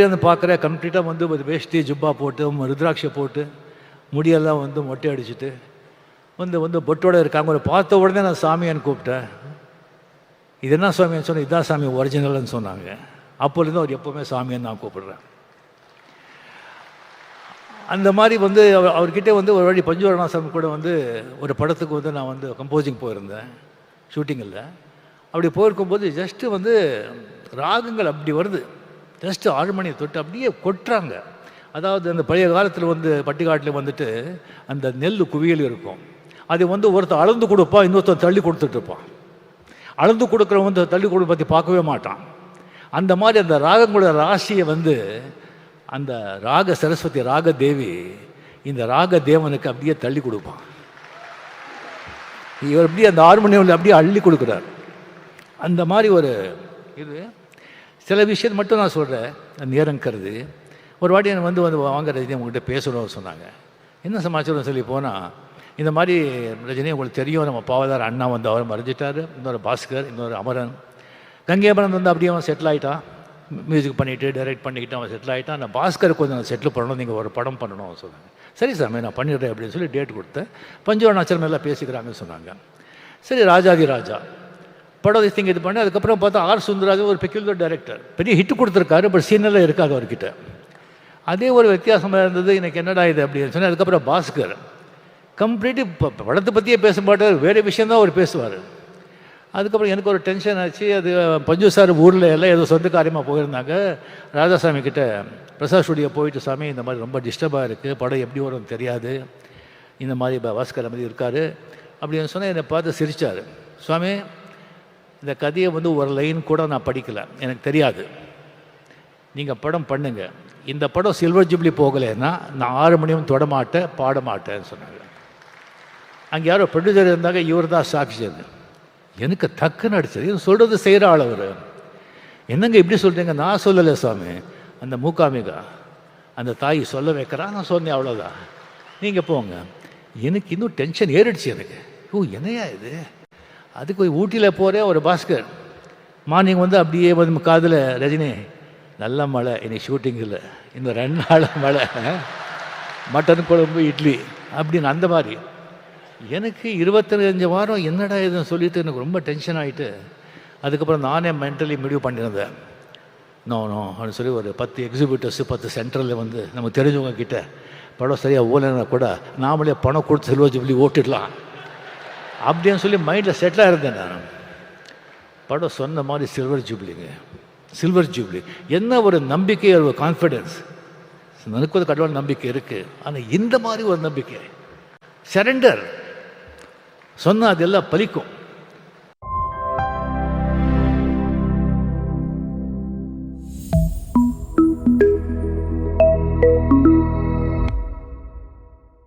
வந்து பார்க்குற கம்ப்ளீட்டாக வந்து ஒரு வேஷ்டி ஜுப்பா போட்டு ருத்ராட்சை போட்டு முடியெல்லாம் வந்து மொட்டை அடிச்சுட்டு வந்து பொட்டோடு இருக்காங்க. ஒரு பார்த்த உடனே நான் சாமியான்னு கூப்பிட்டேன். இது என்ன சாமியான்னு சொன்னேன். இதுதான் சாமி ஒரிஜினல்னு சொன்னாங்க. அப்போலேருந்து அவர் எப்போவுமே சாமியான்னு நான் கூப்பிடுறேன். அந்த மாதிரி வந்து அவர்கிட்ட வந்து ஒரு வாட்டி பஞ்சவரணாசாமி கூட வந்து ஒரு படத்துக்கு வந்து நான் வந்து கம்போசிங் போயிருந்தேன் ஷூட்டிங்கில். அப்படி போயிருக்கும்போது ஜஸ்ட்டு வந்து ராகங்கள் அப்படி வருது. ஜஸ்ட்டு 6 மணியை தொட்டு அப்படியே கொட்டுறாங்க. அதாவது அந்த பழைய காலத்தில் வந்து பட்டிக்காட்டில் வந்துட்டு அந்த நெல் குவியல் இருக்கும். அது வந்து ஒருத்தர் அளந்து கொடுப்பான், இன்னொருத்தர் தள்ளி கொடுத்துட்ருப்பான். அளந்து கொடுக்குறவன் வந்து தள்ளி கொடுக்க பற்றி பார்க்கவே மாட்டான். அந்த மாதிரி அந்த ராகங்களோட ராசியை வந்து அந்த ராக சரஸ்வதி ராக தேவி இந்த ராக தேவனுக்கு அப்படியே தள்ளி கொடுப்பான். இவர் அப்படியே அந்த 6 மணி அப்படியே அள்ளி கொடுக்குறார். அந்த மாதிரி ஒரு இது சில விஷயத்தை மட்டும் நான் சொல்கிறேன். நேரம் கருது. ஒரு வாட்டி எனக்கு வந்து வாங்க ரஜினி உங்கள்கிட்ட பேசணும்னு சொன்னாங்க. என்ன சமாச்சாரம் சொல்லி போனால், இந்த மாதிரி ரஜினி உங்களுக்கு தெரியும், நம்ம பாவதார் அண்ணா வந்து அவர் மறைஞ்சிட்டார், இன்னொரு பாஸ்கர், இன்னொரு அமரன், கங்கேபரன் வந்து அப்படியே அவன் செட்டில் ஆகிட்டான். மியூசிக் பண்ணிவிட்டு டைரக்ட் பண்ணிக்கிட்டு அவன் செட்டில் ஆகிட்டான். நான் பாஸ்கர் கொஞ்சம் நான் செட்டில் பண்ணணும், நீங்கள் ஒரு படம் பண்ணணும் சொன்னாங்க. சரி சாமி நான் பண்ணிடுறேன் அப்படின்னு சொல்லி டேட் கொடுத்தேன். பஞ்சவர்ணாச்சலம் எல்லாம் பேசிக்கிறாங்கன்னு சொன்னாங்க. சரி ராஜாதி ராஜா படம் திங்க இது பண்ணி அதுக்கப்புறம் பார்த்தா ஆர் சுந்தரராஜன் ஒரு பெக்யூலர் டைரக்டர், பெரிய ஹிட்டு கொடுத்துருக்காரு. பட் சீனெல்லாம் இருக்காது அவர்கிட்ட. அதே ஒரு வித்தியாசமாக இருந்தது. எனக்கு என்னடா இது அப்படின்னு சொன்னால், அதுக்கப்புறம் பாஸ்கர் கம்ப்ளீட்டு படத்தை பற்றியே பேச மாட்டார், வேறு விஷயந்தான் அவர் பேசுவார். அதுக்கப்புறம் எனக்கு ஒரு டென்ஷன் ஆச்சு. அது பஞ்சு சார் ஊரில் எல்லாம் ஏதோ சொந்த காரியமாக போயிருந்தாங்க. ராஜாசாமி கிட்ட பிரசாத் ஸ்டுடியோ போயிட்டு, சாமி இந்த மாதிரி ரொம்ப டிஸ்டர்பாக இருக்குது, படம் எப்படி வரும்னு தெரியாது, இந்த மாதிரி பாஸ்கர் மாதிரி இருக்கார் அப்படின்னு சொன்னால் என்னை பார்த்து சிரித்தார். சுவாமி இந்த கதையை வந்து ஒரு லைன் கூட நான் படிக்கலை, எனக்கு தெரியாது, நீங்கள் படம் பண்ணுங்க. இந்த படம் சில்வர் ஜூப்ளி போகலைன்னா நான் 6 மணியும் தொடமாட்டேன், பாட மாட்டேன்னு சொன்னாங்க. அங்கே யாரோ ப்ரொடியூசர் இருந்தாங்க, இவர் தான் சாட்சி. அது எனக்கு டக்குன்னு அடிச்சது. சொல்கிறது செய்கிற ஆள் அவர். என்னங்க இப்படி சொல்கிறீங்க? நான் சொல்லலை சாமி, அந்த மூகாமிகா அந்த தாய் சொல்ல வைக்கிறான், நான் சொன்னேன், அவ்வளோதான், நீங்கள் போங்க. எனக்கு இன்னும் டென்ஷன் ஏறிடுச்சு எனக்கு. ஓ என்னையா இது? அதுக்கு போய் ஊட்டியில் போகிறேன். ஒரு பாஸ்கர் மார்னிங் வந்து அப்படியே வந்து காதில், ரஜினி நல்ல மழை இன்னைக்கு ஷூட்டிங்கில், இந்த 2 நாள் மழை, மட்டன் குழம்பு இட்லி அப்படின்னு. அந்த மாதிரி எனக்கு 25 வாரம் என்னடா இதுன்னு சொல்லிட்டு எனக்கு ரொம்ப டென்ஷன் ஆகிட்டு, அதுக்கப்புறம் நானே மென்டலி முடிவு பண்ணியிருந்தேன். நோ அப்படின்னு சொல்லி ஒரு 10 எக்ஸிபிட்டர்ஸு 10 சென்டரில் வந்து நமக்கு தெரிஞ்சவங்க கிட்ட படம் சரியாக ஓலைன்னா கூட நாமளே பணம் கொடுத்து சில்வர் ஜூப்ளி ஓட்டிடலாம் அப்படின்னு சொல்லி மைண்டில் செட்டிலாக இருந்தேன் நான். படம் சொன்ன மாதிரி சில்வர் ஜூப்ளிங்க, சில்வர் ஜூப்ளி. என்ன ஒரு நம்பிக்கை, ஒரு கான்ஃபிடென்ஸ். எனக்கு ஒரு கடவுள் நம்பிக்கை இருக்குது. ஆனால் இந்த மாதிரி ஒரு நம்பிக்கை, சரண்டர் சொன்னால் அதெல்லாம் பலிக்கும்.